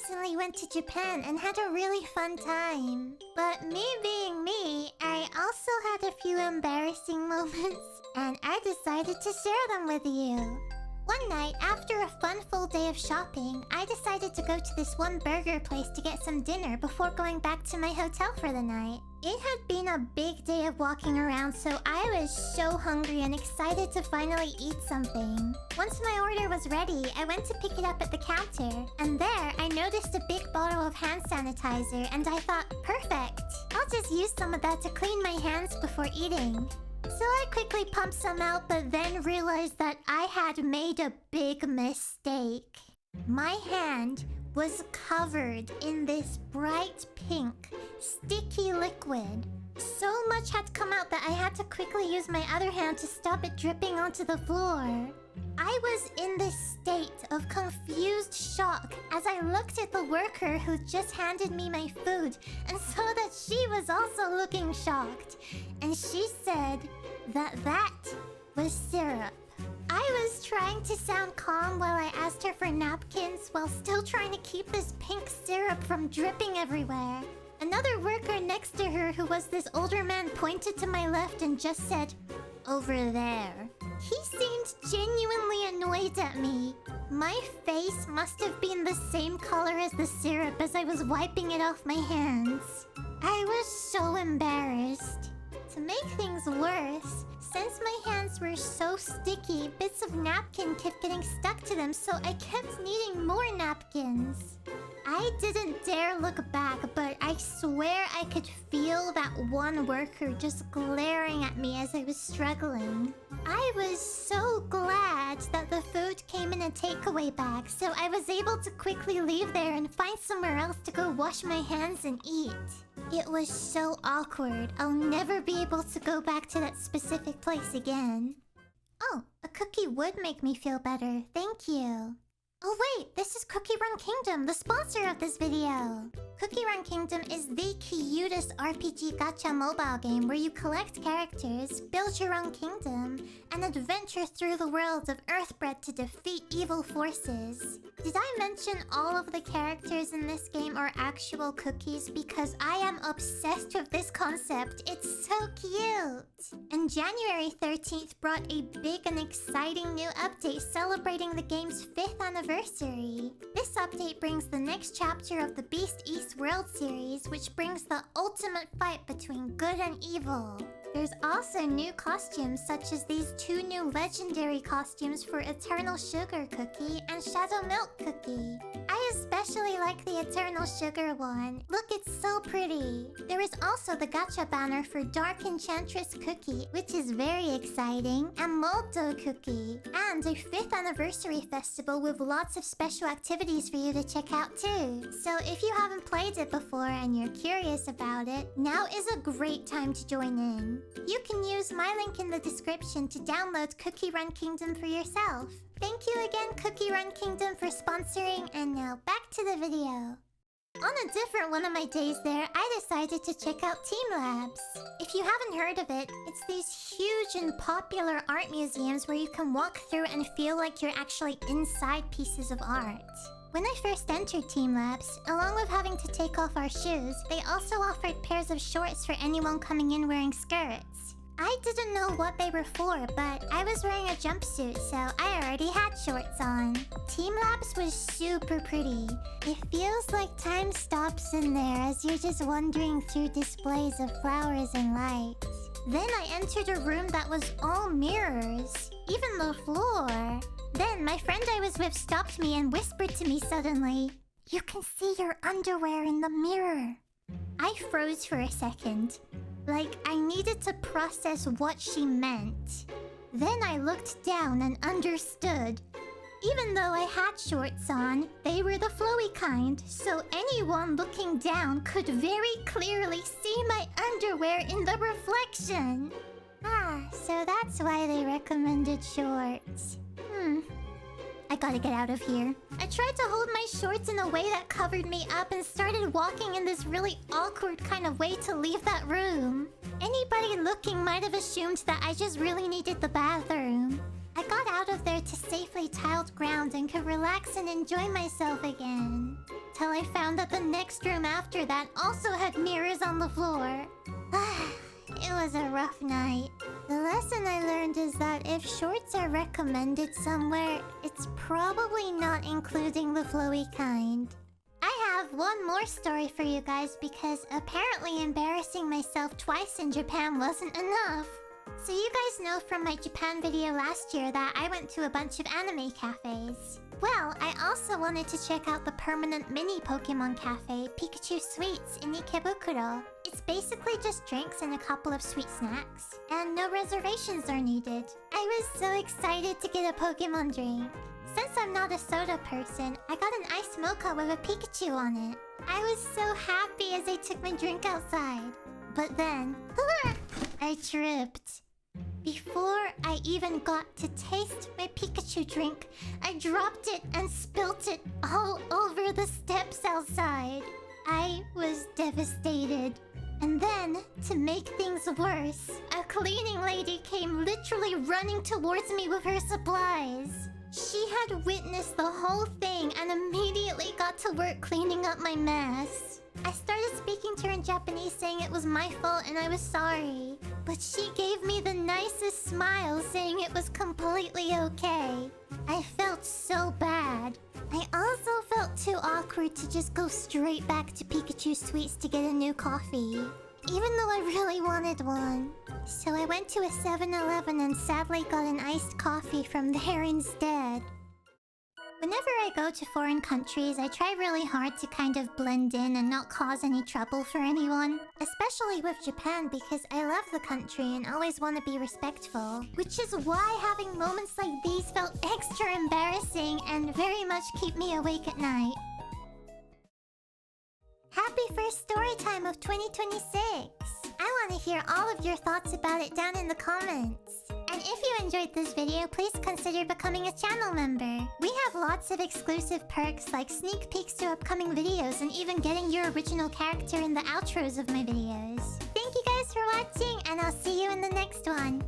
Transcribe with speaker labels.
Speaker 1: recently went to Japan and had a really fun time. But me being me, I also had a few embarrassing moments, and I decided to share them with you. One night, after a fun full day of shopping, I decided to go to this one burger place to get some dinner before going back to my hotel for the night. It had been a big day of walking around, so I was so hungry and excited to finally eat something. Once my order was ready, I went to pick it up at the counter, and there I noticed a big bottle of hand sanitizer, and I thought, perfect! I'll just use some of that to clean my hands before eating. So I quickly pumped some out, but then realized that I had made a big mistake. My hand was covered in this bright pink, sticky liquid. So much had come out that I had to quickly use my other hand to stop it dripping onto the floor. I was in this state of confused shock as I looked at the worker who just handed me my food and saw that she was also looking shocked. And she said that was syrup. I was trying to sound calm while I asked her for napkins while still trying to keep this pink syrup from dripping everywhere. Another worker next to her, who was this older man, pointed to my left and just said, "Over there." He seemed genuinely annoyed at me. My face must have been the same color as the syrup as I was wiping it off my hands. I was so embarrassed. To make things worse, since my hands were so sticky, bits of napkin kept getting stuck to them, so I kept needing more napkins. I didn't dare look back, but I swear I could feel that one worker just glaring at me as I was struggling. I was so glad that the food came in a takeaway bag, so I was able to quickly leave there and find somewhere else to go wash my hands and eat. It was so awkward. I'll never be able to go back to that specific place again. Oh, a cookie would make me feel better. Thank you. Oh wait, this is Cookie Run Kingdom, the sponsor of this video. Cookie Run Kingdom is the cutest RPG gacha mobile game where you collect characters, build your own kingdom, and adventure through the world of Earthbred to defeat evil forces. Did I mention all of the characters in this game are actual cookies? Because I am obsessed with this concept. It's so cute! And January 13th brought a big and exciting new update celebrating the game's 5th anniversary. This update brings the next chapter of the Beast East World series, which brings the ultimate fight between good and evil. There's also new costumes such as these two new legendary costumes for Eternal Sugar Cookie and Shadow Milk Cookie. I especially like the Eternal Sugar one. Look, it's so pretty. There is also the gacha banner for Dark Enchantress Cookie, which is very exciting, and Molto Cookie, and a 5th anniversary festival with lots of special activities for you to check out too. So if you haven't played it before and you're curious about it, now is a great time to join in. You can use my link in the description to download Cookie Run Kingdom for yourself. Thank you again, Cookie Run Kingdom, for sponsoring, and now back to the video. On a different one of my days there, I decided to check out TeamLabs. If you haven't heard of it, it's these huge and popular art museums where you can walk through and feel like you're actually inside pieces of art. When I first entered TeamLabs, along with having to take off our shoes, they also offered pairs of shorts for anyone coming in wearing skirts. I didn't know what they were for, but I was wearing a jumpsuit, so I already had shorts on. TeamLabs was super pretty. It feels like time stops in there as you're just wandering through displays of flowers and lights. Then I entered a room that was all mirrors, even the floor. Then my friend I was with stopped me and whispered to me suddenly, "You can see your underwear in the mirror." I froze for a second. Like I needed to process what she meant. Then I looked down and understood. Even though I had shorts on, they were the flowy kind, so anyone looking down could very clearly see my underwear in the reflection. So that's why they recommended shorts. I gotta get out of here. I tried to hold my shorts in a way that covered me up and started walking in this really awkward kind of way to leave that room. Anybody looking might have assumed that I just really needed the bathroom. I got out of there to safely tiled ground and could relax and enjoy myself again. till I found that the next room after that also had mirrors on the floor. It was a rough night. The lesson I learned is that if shorts are recommended somewhere, it's probably not including the flowy kind. I have one more story for you guys because apparently embarrassing myself twice in Japan wasn't enough. So you guys know from my Japan video last year that I went to a bunch of anime cafes. Well, I also wanted to check out the permanent mini Pokemon cafe, Pikachu Sweets in Ikebukuro. It's basically just drinks and a couple of sweet snacks, and no reservations are needed. I was so excited to get a Pokemon drink. Since I'm not a soda person, I got an iced mocha with a Pikachu on it. I was so happy as I took my drink outside. But then, I tripped. Before I even got to taste my Pikachu drink, I dropped it and spilt it all over the steps outside. I was devastated. And then, to make things worse, a cleaning lady came literally running towards me with her supplies. She had witnessed the whole thing and immediately got to work cleaning up my mess. I started speaking to her in Japanese saying it was my fault and I was sorry. But she gave me the nicest smile saying it was completely okay. I felt so bad. I also felt too awkward to just go straight back to Pikachu Sweets to get a new coffee, even though I really wanted one. So I went to a 7-Eleven and sadly got an iced coffee from there instead. Whenever I go to foreign countries, I try really hard to kind of blend in and not cause any trouble for anyone. Especially with Japan because I love the country and always want to be respectful. Which is why having moments like these felt extra embarrassing and very much keep me awake at night. Happy first story time of 2026! I want to hear all of your thoughts about it down in the comments. And if you enjoyed this video, please consider becoming a channel member. We have lots of exclusive perks like sneak peeks to upcoming videos and even getting your original character in the outros of my videos. Thank you guys for watching and I'll see you in the next one.